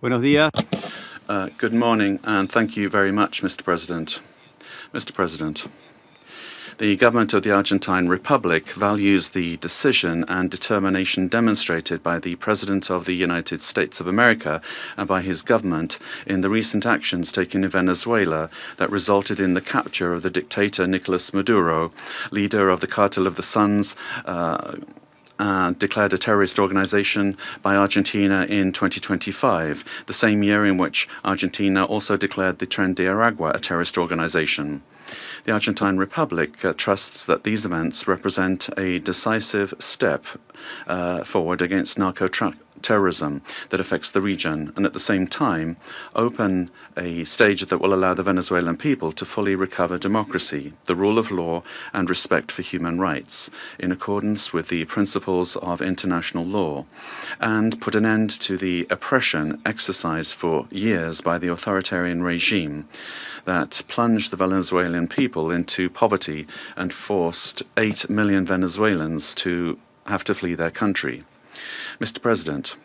Buenos días. Good morning, and thank you very much, Mr. President. Mr. President, the government of the Argentine Republic values the decision and determination demonstrated by the President of the United States of America and by his government in the recent actions taken in Venezuela that resulted in the capture of the dictator Nicolas Maduro, leader of the Cartel of the Suns, declared a terrorist organization by Argentina in 2025, the same year in which Argentina also declared the Tren de Aragua a terrorist organization. The Argentine Republic trusts that these events represent a decisive step forward against narco-terrorism that affects the region, and at the same time open a stage that will allow the Venezuelan people to fully recover democracy, the rule of law, and respect for human rights, in accordance with the principles of international law, and put an end to the oppression exercised for years by the authoritarian regime that plunged the Venezuelan people into poverty and forced 8 million Venezuelans to have to flee their country. Mr. President,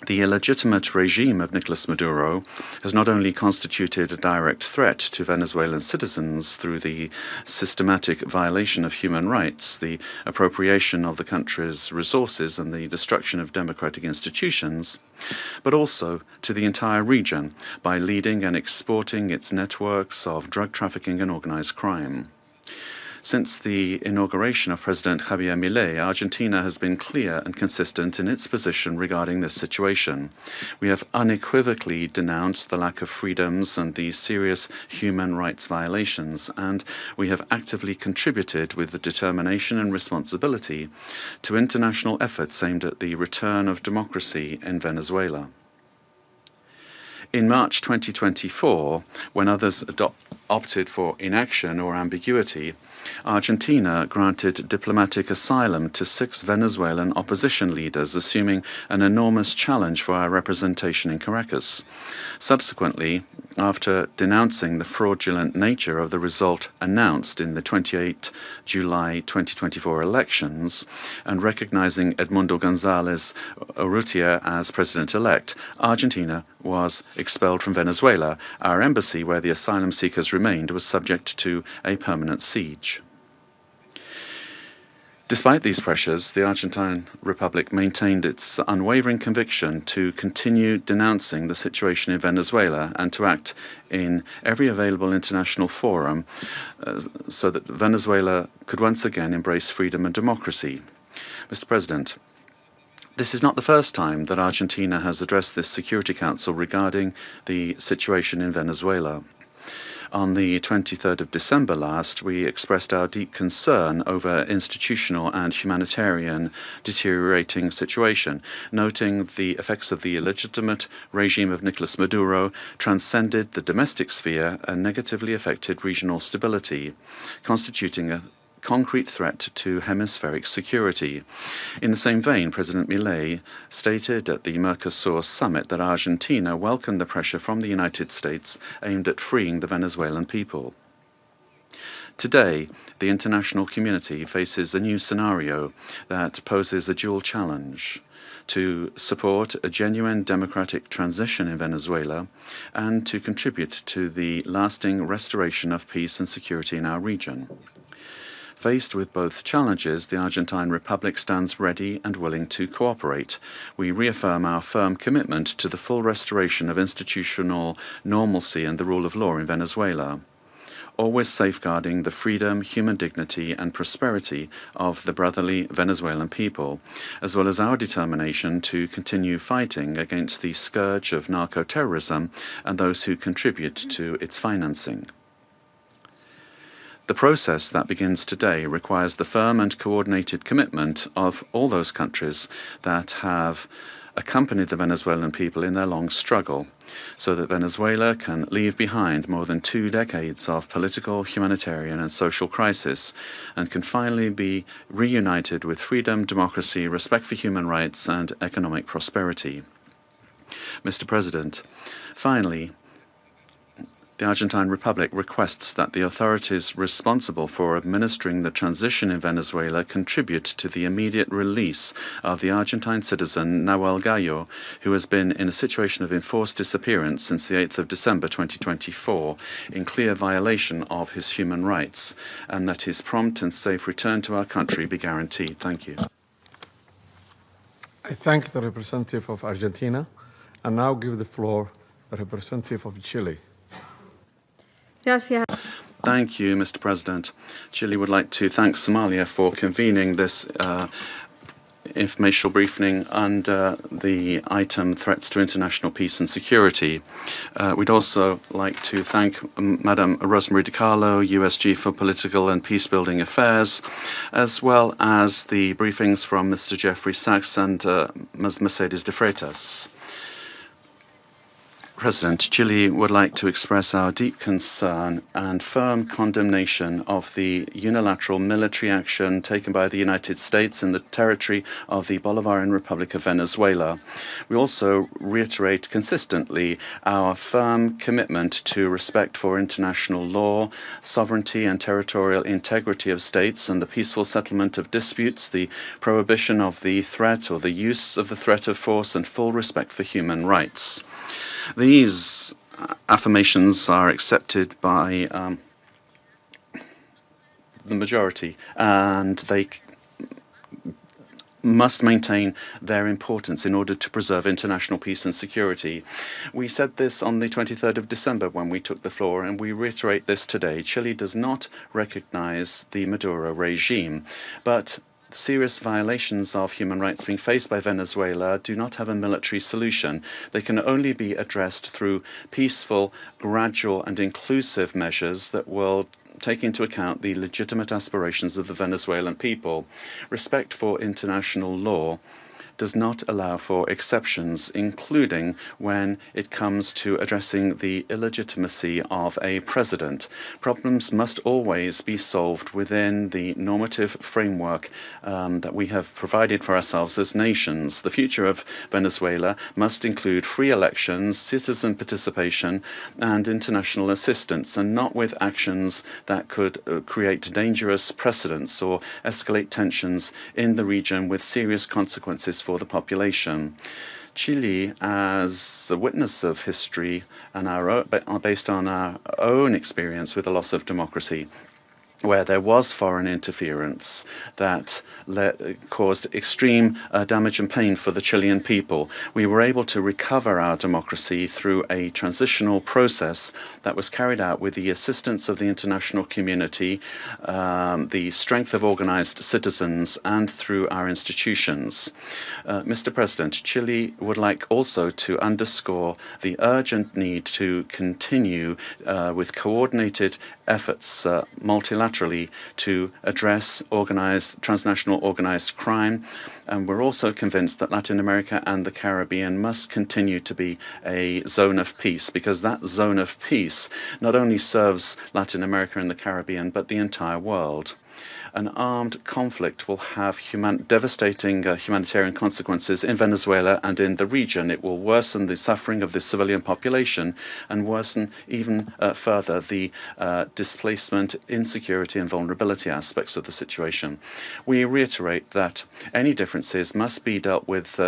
the illegitimate regime of Nicolas Maduro has not only constituted a direct threat to Venezuelan citizens through the systematic violation of human rights, the appropriation of the country's resources, and the destruction of democratic institutions, but also to the entire region by leading and exporting its networks of drug trafficking and organized crime. Since the inauguration of President Javier Milei, Argentina has been clear and consistent in its position regarding this situation. We have unequivocally denounced the lack of freedoms and the serious human rights violations, and we have actively contributed with the determination and responsibility to international efforts aimed at the return of democracy in Venezuela. In March 2024, when others opted for inaction or ambiguity, Argentina granted diplomatic asylum to 6 Venezuelan opposition leaders, assuming an enormous challenge for our representation in Caracas. Subsequently, after denouncing the fraudulent nature of the result announced in the 28 July 2024 elections and recognizing Edmundo González Urrutia as president-elect, Argentina was expelled from Venezuela. Our embassy, where the asylum seekers remained, was subject to a permanent siege. Despite these pressures, the Argentine Republic maintained its unwavering conviction to continue denouncing the situation in Venezuela and to act in every available international forum so that Venezuela could once again embrace freedom and democracy. Mr. President, this is not the first time that Argentina has addressed this Security Council regarding the situation in Venezuela. On the 23rd of December last, we expressed our deep concern over institutional and humanitarian deteriorating situation, noting the effects of the illegitimate regime of Nicolas Maduro transcended the domestic sphere and negatively affected regional stability, constituting a concrete threat to hemispheric security. In the same vein, President Milei stated at the Mercosur summit that Argentina welcomed the pressure from the United States aimed at freeing the Venezuelan people. Today, the international community faces a new scenario that poses a dual challenge: to support a genuine democratic transition in Venezuela and to contribute to the lasting restoration of peace and security in our region. Faced with both challenges, the Argentine Republic stands ready and willing to cooperate. We reaffirm our firm commitment to the full restoration of institutional normalcy and the rule of law in Venezuela, always safeguarding the freedom, human dignity, and prosperity of the brotherly Venezuelan people, as well as our determination to continue fighting against the scourge of narco-terrorism and those who contribute to its financing. The process that begins today requires the firm and coordinated commitment of all those countries that have accompanied the Venezuelan people in their long struggle, so that Venezuela can leave behind more than 2 decades of political, humanitarian, and social crisis, and can finally be reunited with freedom, democracy, respect for human rights, and economic prosperity. Mr. President, finally, The Argentine Republic requests that the authorities responsible for administering the transition in Venezuela contribute to the immediate release of the Argentine citizen Nahuel Gallo, who has been in a situation of enforced disappearance since the 8th of December 2024, in clear violation of his human rights, and that his prompt and safe return to our country be guaranteed. Thank you. I thank the representative of Argentina and now give the floor to the representative of Chile. Thank you, Mr. President. Chile would like to thank Somalia for convening this informational briefing under the item Threats to International Peace and Security. We'd also like to thank Madam Rosemary DiCarlo, USG for Political and Peacebuilding Affairs, as well as the briefings from Mr. Jeffrey Sachs and Ms. Mercedes de Freitas. President, Chile would like to express our deep concern and firm condemnation of the unilateral military action taken by the United States in the territory of the Bolivarian Republic of Venezuela. We also reiterate consistently our firm commitment to respect for international law, sovereignty and territorial integrity of states, and the peaceful settlement of disputes, the prohibition of the threat or the use of the threat of force, and full respect for human rights. These affirmations are accepted by the majority, and they must maintain their importance in order to preserve international peace and security. We said this on the 23rd of December when we took the floor, and we reiterate this today. Chile does not recognize the Maduro regime, but serious violations of human rights being faced by Venezuela do not have a military solution. They can only be addressed through peaceful, gradual and inclusive measures that will take into account the legitimate aspirations of the Venezuelan people. Respect for international law does not allow for exceptions, including when it comes to addressing the illegitimacy of a president. Problems must always be solved within the normative framework that we have provided for ourselves as nations. The future of Venezuela must include free elections, citizen participation, and international assistance, and not with actions that could create dangerous precedents or escalate tensions in the region with serious consequences for the population. Chile, as a witness of history and based on our own experience with the loss of democracy, where there was foreign interference that caused extreme damage and pain for the Chilean people, we were able to recover our democracy through a transitional process that was carried out with the assistance of the international community, the strength of organized citizens, and through our institutions. Mr. President, Chile would like also to underscore the urgent need to continue with coordinated efforts multilaterally to address transnational organized crime, and we're also convinced that Latin America and the Caribbean must continue to be a zone of peace, because that zone of peace not only serves Latin America and the Caribbean, but the entire world. An armed conflict will have devastating humanitarian consequences in Venezuela and in the region. It will worsen the suffering of the civilian population and worsen even further the displacement, insecurity and vulnerability aspects of the situation. We reiterate that any differences must be dealt with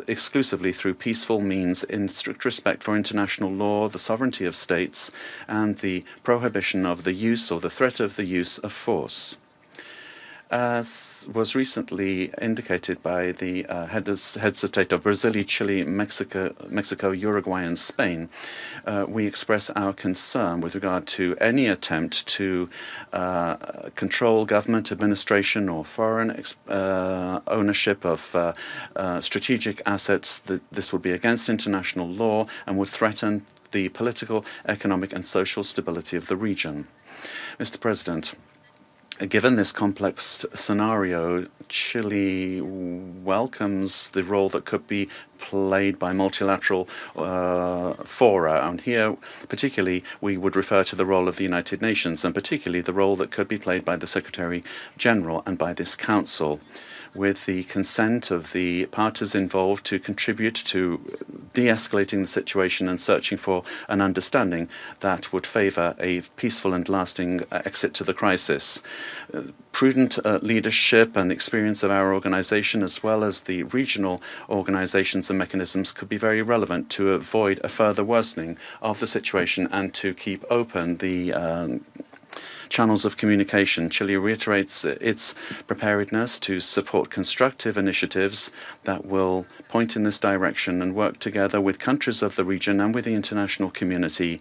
exclusively through peaceful means in strict respect for international law, the sovereignty of states, and the prohibition of the use or the threat of the use of force. As was recently indicated by the heads of state of Brazil, Chile, Mexico, Uruguay, and Spain, we express our concern with regard to any attempt to control government administration or foreign ownership of strategic assets. This would be against international law and would threaten the political, economic, and social stability of the region. Mr. President, given this complex scenario, Chile welcomes the role that could be played by multilateral fora, and here particularly we would refer to the role of the United Nations, and particularly the role that could be played by the Secretary General and by this Council, with the consent of the parties involved to contribute to de-escalating the situation and searching for an understanding that would favor a peaceful and lasting exit to the crisis. Prudent leadership and experience of our organization, as well as the regional organizations and mechanisms, could be very relevant to avoid a further worsening of the situation and to keep open the channels of communication. Chile reiterates its preparedness to support constructive initiatives that will point in this direction and work together with countries of the region and with the international community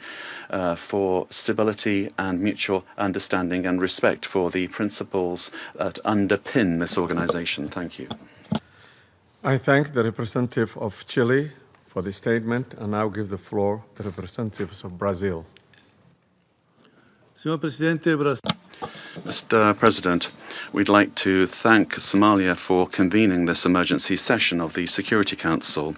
for stability and mutual understanding and respect for the principles that underpin this organization. Thank you. I thank the representative of Chile for the statement and now give the floor to the representatives of Brazil. Mr. President, we'd like to thank Somalia for convening this emergency session of the Security Council.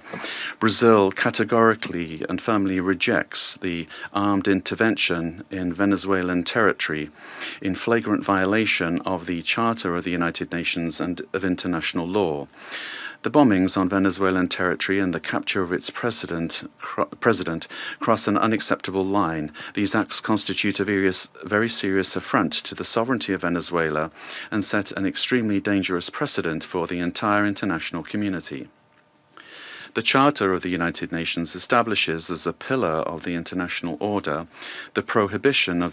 Brazil categorically and firmly rejects the armed intervention in Venezuelan territory in flagrant violation of the Charter of the United Nations and of international law. The bombings on Venezuelan territory and the capture of its president cross an unacceptable line. These acts constitute a very serious affront to the sovereignty of Venezuela and set an extremely dangerous precedent for the entire international community. The Charter of the United Nations establishes as a pillar of the international order the prohibition of